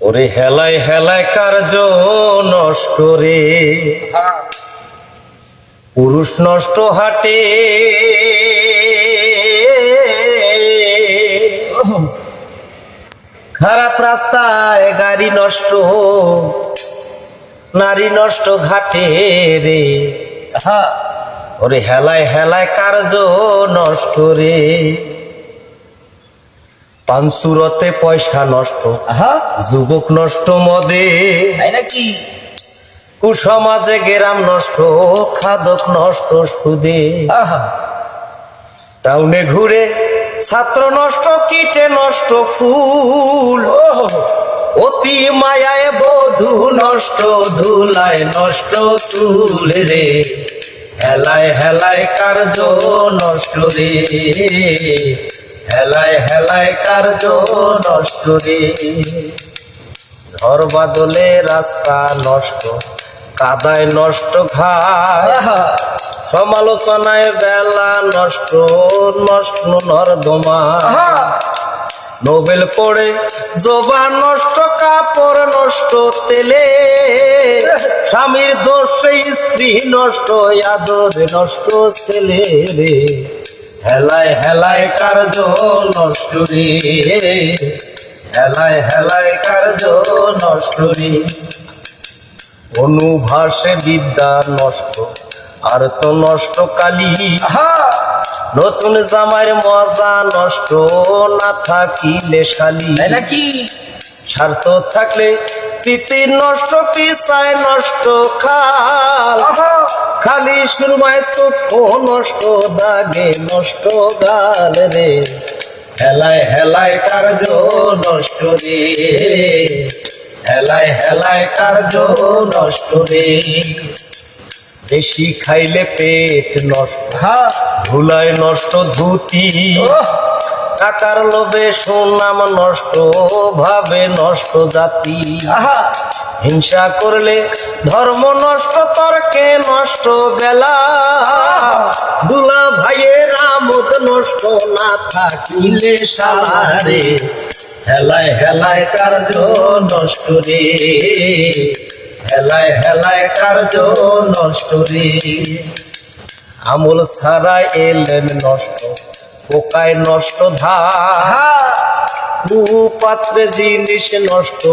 ওরে হেলায় হেলায় কার্য নষ্ট রে, পুরুষ নষ্ট হাটে, খারাপ রাস্তায় গাড়ি নষ্ট, নারী নষ্ট ঘাটে রে। ওরে হেলায় হেলায় কার্য নষ্ট রে, পানসুরতে পয়সা নষ্ট, যুবক নষ্ট মদে, নাকি কুসমাজে গেরাম নষ্ট, খাদক নষ্ট সুদে, টাউনে ঘুরে ছাত্র নষ্ট, কীটে নষ্ট ফুল, অতি মায়ায় বধূ নষ্ট, ধুলায় নষ্ট চুল রে। হেলায় হেলায় কার্য নষ্ট রে, হেলায় হেলায় কার্য নষ্ট রে। ঝড় বাদলে রাস্তা নষ্ট, কাদায় নষ্ট ঘাট, সমালোচনায় বেলা নষ্ট, নষ্ট নর্দমা, নোবেল পড়ে জোবান নষ্ট, কাপড় নষ্ট তেলে, স্বামীর দোষে স্ত্রী নষ্ট, আদর নষ্ট ছেলে রে। হেলায় হেলায় কার্য নষ্ট রে, হেলায় হেলায় কার্য নষ্ট রে। অনুভাসে বিদ্যা নষ্ট, আর তো নষ্ট কালি, নতুন জামাইয়ের মজা নষ্ট, না থাকিলে শালি, নাকি স্বার্থ থাকলে প্রীতি নষ্ট, পিছায় নষ্ট খাল, খালি সুরমায় চক্ষু নষ্ট, দাগে নষ্ট গাল রে। হেলায় হেলায় কার্য নষ্ট রে, হেলায় হেলায় কার্য নষ্ট রে। বেশি খাইলে পেট নষ্ট, ধুলায় নষ্ট ধুতি, টাকার লোভে সুনাম নষ্ট, ভাবে নষ্ট জাতি, হিংসা করলে ধর্ম নষ্ট, তর্কে নষ্ট বেলা, দুলা ভাইয়ের আমোদ নষ্ট, না থাকিলে সালারে। হেলায় হেলায় কার্য নষ্ট রে, হেলায় হেলায় কার্য নষ্ট রে। আমল ছাড়া এলেন নষ্ট, পোকায় নষ্ট ধার, কুপাত্রে জিনিস নষ্ট,